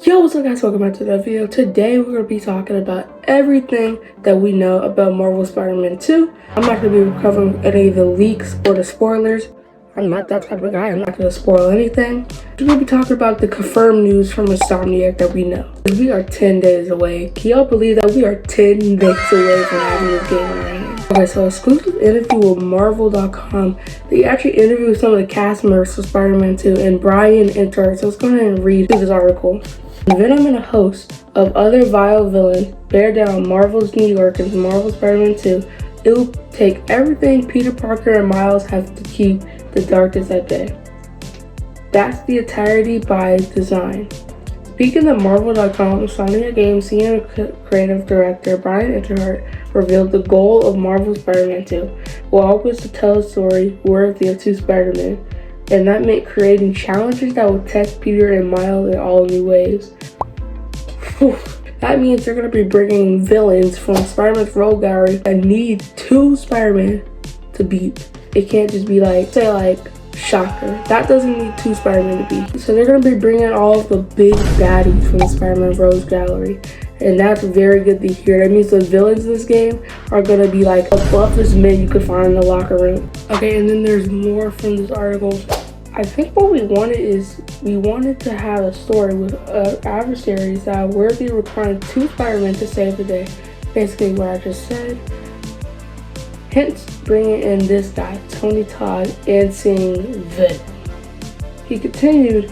Yo, what's up guys, welcome back to the video. Today we're going to be talking about everything that we know about Marvel Spider-Man 2. I'm not going to be covering any of the leaks or the spoilers. I'm not that type of guy, I'm not going to spoil anything. We're going to be talking about the confirmed news from Insomniac that we know. We are 10 days away. Can y'all believe that we are 10 days away from having this game in our hands? Okay, so exclusive interview with Marvel.com. They actually interviewed some of the cast members for Spider-Man 2 and Brian entered. So let's go ahead and read this article. Venom and a host of other vile villains bear down Marvel's New York and Marvel Spider-Man 2. It will take everything Peter Parker and Miles have to keep the darkness at bay. That's the entirety by design. Speaking of Marvel.com, Insomniac Games senior creative director Brian Enterhart revealed the goal of Marvel Spider-Man 2 will always to tell a story worthy of two Spider-Men. And that meant creating challenges that would test Peter and Miles in all new ways. That means they're going to be bringing villains from Spider-Man's Rogue Gallery that need two Spider-Man to beat. It can't just be like, say like, Shocker. That doesn't need two Spider-Man to beat. So they're going to be bringing all of the big baddies from the Spider-Man Rogue Gallery. And that's very good to hear. That means the villains in this game are going to be like the buffest men you could find in the locker room. Okay, and then there's more from this article. I think what we wanted is we wanted to have a story with adversaries that are worthy of requiring two Spider-Men to save the day. Basically what I just said. Hence bringing in this guy, Tony Todd, and seeing Venom. He continued,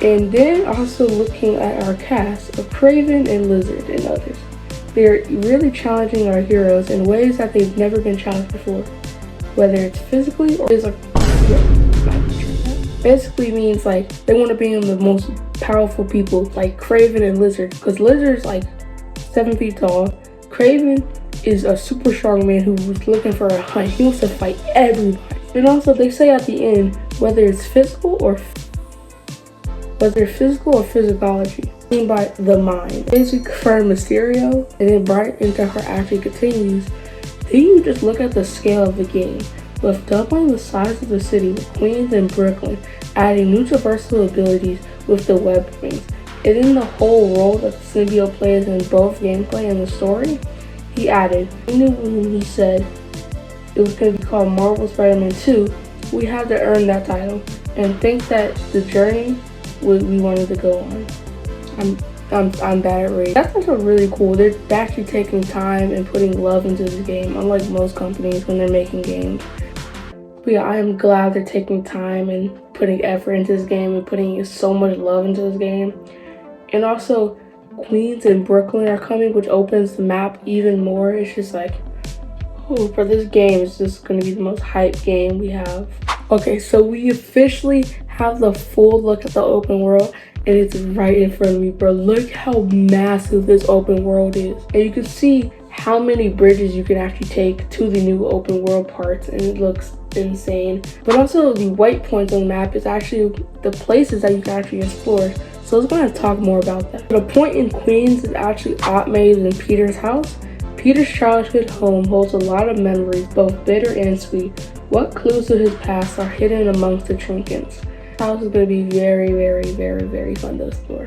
and then also looking at our cast of Kraven and Lizard and others. They're really challenging our heroes in ways that they've never been challenged before. Whether it's physically or basically means like they want to bring in the most powerful people like Kraven and Lizard, because Lizard's like 7 feet tall. Kraven is a super strong man who was looking for a hunt. He wants to fight everybody. And also they say at the end, whether it's physical or physicology, seen by the mind. Basically confirmed Mysterio, and then Brian Enterhart actually continues. Then you just look at the scale of the game. With doubling the size of the city with Queens and Brooklyn, adding new traversal abilities with the web wings, and in the whole role that the symbiote plays in both gameplay and the story, he added, he knew when he said it was going to be called Marvel Spider-Man 2, we had to earn that title, and think that the journey we wanted to go on. I'm bad at reading. That's also really cool. They're actually taking time and putting love into this game, unlike most companies when they're making games. But yeah, I am glad they're taking time and putting effort into this game and putting so much love into this game. And also, Queens and Brooklyn are coming, which opens the map even more. It's just like, oh, for this game, it's just going to be the most hype game we have. Okay, so we officially have the full look at the open world, and it's right in front of me, bro. Look how massive this open world is. And you can see how many bridges you can actually take to the new open world parts, and it looks insane. But also the white points on the map is actually the places that you can actually explore. So let's go ahead and talk more about that. The point in Queens is actually Aunt May's and Peter's house. Peter's childhood home holds a lot of memories, both bitter and sweet. What clues to his past are hidden amongst the trinkets? This house is going to be very, very, very, very fun to explore.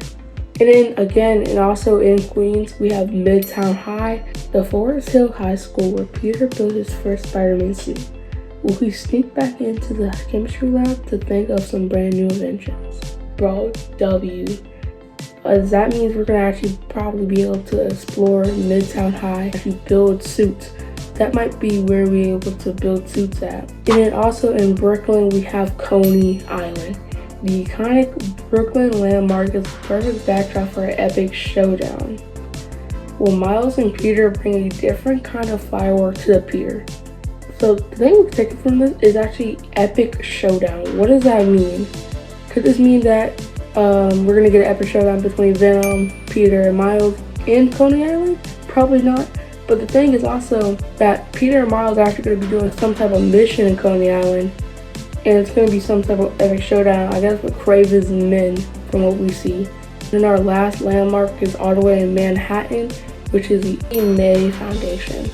And then again, and also in Queens, we have Midtown High, the Forest Hill High School where Peter built his first Spider-Man suit. Will he sneak back into the chemistry lab to think of some brand new inventions? Bro, W. That means we're gonna actually probably be able to explore Midtown High, actually build suits. That might be where we're able to build suits at. And then also in Brooklyn, we have Coney Island. The iconic Brooklyn landmark is the perfect backdrop for an epic showdown. Will Miles and Peter bring a different kind of firework to the pier? So the thing we're taking from this is actually epic showdown. What does that mean? Could this mean that we're gonna get an epic showdown between Venom, Peter, and Miles in Coney Island? Probably not. But the thing is also that Peter and Miles are actually gonna be doing some type of mission in Coney Island. And it's going to be some type of epic showdown, I guess, with Kraven's men, from what we see. And our last landmark is all the way in Manhattan, which is the May Foundation.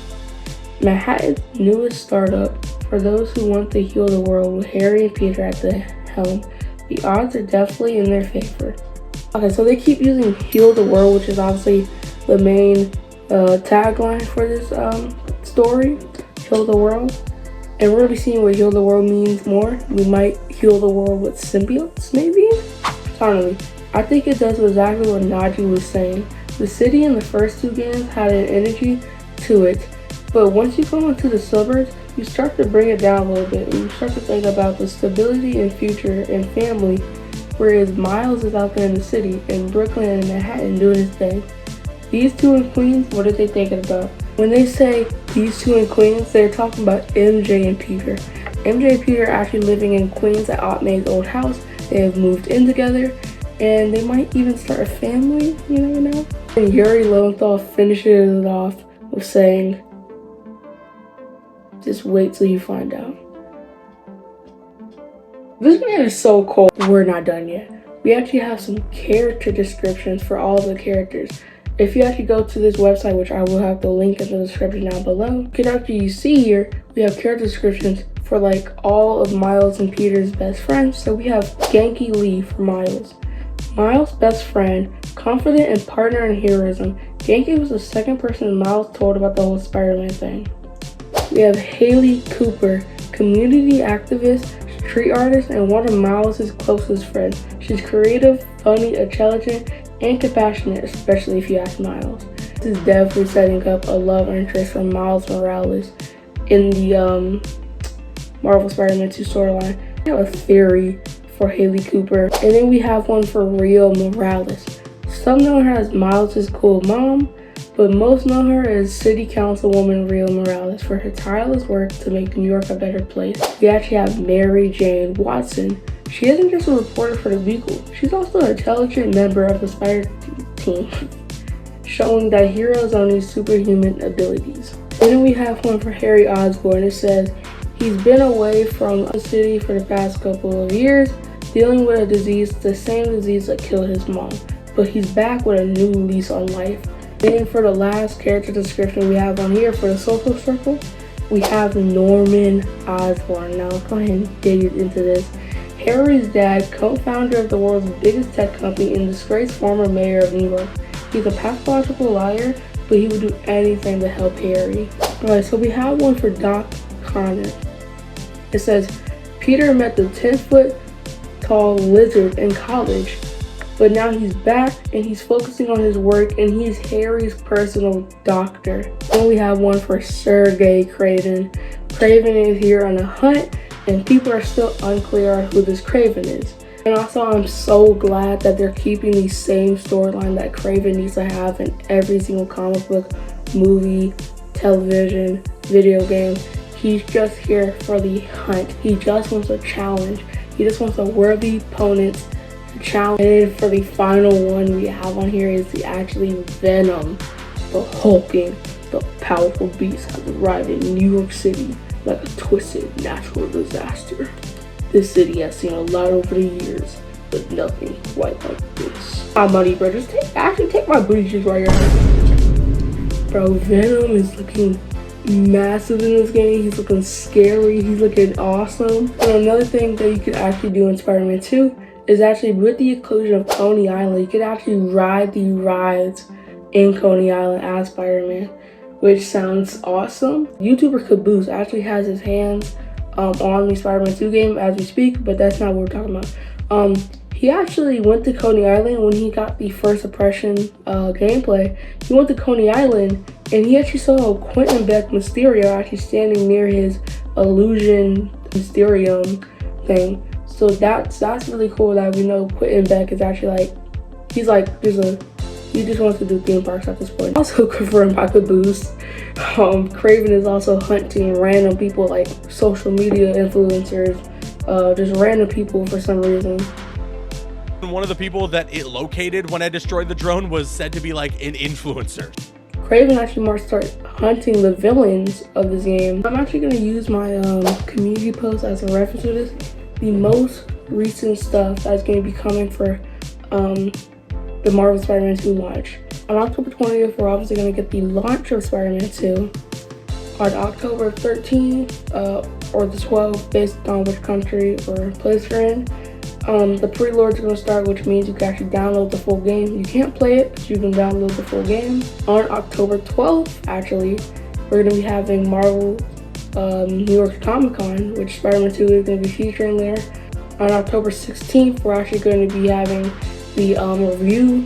Manhattan's newest startup for those who want to heal the world with Harry and Peter at the helm. The odds are definitely in their favor. Okay, so they keep using heal the world, which is obviously the main tagline for this story, heal the world. And we're gonna be seeing what heal the world means more. We might heal the world with symbiotes, maybe? Finally, I think it does exactly what Naji was saying. The city in the first two games had an energy to it, but once you go into the suburbs, you start to bring it down a little bit, and you start to think about the stability and future and family, whereas Miles is out there in the city, in Brooklyn and Manhattan doing his thing. These two in Queens, what are they thinking about? When they say these two in Queens, they're talking about MJ and Peter. MJ and Peter are actually living in Queens at Aunt May's old house. They have moved in together, and they might even start a family, you never know. And Yuri Lowenthal finishes it off with saying, just wait till you find out. This man is so cool. We're not done yet. We actually have some character descriptions for all the characters. If you actually go to this website, which I will have the link in the description down below, you can actually see here, we have character descriptions for like all of Miles and Peter's best friends. So we have Genki Lee for Miles. Miles' best friend, confident and partner in heroism. Genki was the second person Miles told about the whole Spider-Man thing. We have Haley Cooper, community activist, street artist, and one of Miles' closest friends. She's creative, funny, intelligent, and compassionate, especially if you ask Miles. This is definitely setting up a love interest for Miles Morales in the Marvel Spider-Man 2 storyline. I have a theory for Haley Cooper, and then we have one for Rio Morales. Some know her as Miles' cool mom, but most know her as City Councilwoman Rio Morales for her tireless work to make New York a better place. We actually have Mary Jane Watson. She isn't just a reporter for the Beagle, she's also an intelligent member of the Spider team, showing that heroes own these superhuman abilities. And then we have one for Harry Osborn. It says, he's been away from the city for the past couple of years, dealing with a disease, the same disease that killed his mom, but he's back with a new lease on life. And for the last character description we have on here for the social circle, we have Norman Osborn. Now let's go ahead and dig into this. Harry's dad, co-founder of the world's biggest tech company and disgraced former mayor of New York. He's a pathological liar, but he would do anything to help Harry. Alright, so we have one for Doc Connor. It says, Peter met the 10-foot tall lizard in college, but now he's back and he's focusing on his work and he's Harry's personal doctor. Then we have one for Sergey Craven. Craven is here on a hunt, and people are still unclear on who this Craven is. And also, I'm so glad that they're keeping the same storyline that Craven needs to have in every single comic book, movie, television, video game. He's just here for the hunt. He just wants a challenge. He just wants a worthy opponent to challenge. And for the final one we have on here is actually Venom, the hulking, the powerful beast has arrived in New York City like a twisted natural disaster. This city has seen a lot over the years, but nothing quite like this. My money, bro. Just take my booty juice right here. Bro, Venom is looking massive in this game. He's looking scary. He's looking awesome. And another thing that you could actually do in Spider-Man 2 is actually with the inclusion of Coney Island, you could actually ride the rides in Coney Island as Spider-Man, which sounds awesome. YouTuber Caboose actually has his hands on the Spider-Man 2 game as we speak, but that's not what we're talking about. He actually went to Coney Island when he got the first impression gameplay. He went to Coney Island and he actually saw Quentin Beck Mysterio actually standing near his illusion Mysterium thing. So that's really cool that we know Quentin Beck is actually he just wants to do theme parks at this point. Also confirmed by Caboose, Craven is also hunting random people like social media influencers, just random people for some reason. One of the people that it located when I destroyed the drone was said to be like an influencer. Craven actually might start hunting the villains of this game. I'm actually going to use my community post as a reference to this. The most recent stuff that's going to be coming for the Marvel Spider-Man 2 launch. On October 20th, we're obviously going to get the launch of Spider-Man 2. On October 13th or the 12th, based on which country or place you're in, The pre-load's gonna start, which means you can actually download the full game. You can't play it, but you can download the full game. On October 12th, actually, we're gonna be having Marvel New York Comic Con, which Spider-Man 2 is gonna be featuring there. On October 16th, we're actually going to be having the review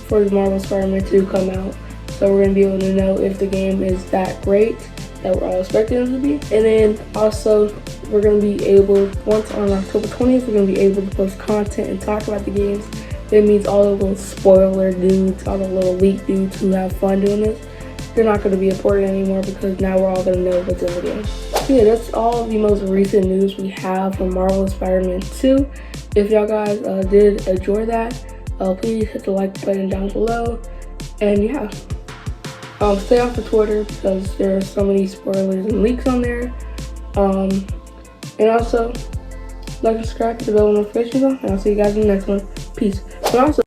for the Marvel Spider-Man 2 come out. So we're going to be able to know if the game is that great that we're all expecting it to be. And then also, we're going to be able, once on October 20th, we're going to be able to post content and talk about the games. That means all the little spoiler dudes, all the little leak dudes who have fun doing this, they're not going to be important anymore because now we're all going to know what's in the game. So yeah, that's all the most recent news we have from Marvel Spider-Man 2. If y'all guys did enjoy that, please hit the like button down below. And yeah, stay off the Twitter because there are so many spoilers and leaks on there. And also, like and subscribe to the bell notifications on, and I'll see you guys in the next one. Peace. But also,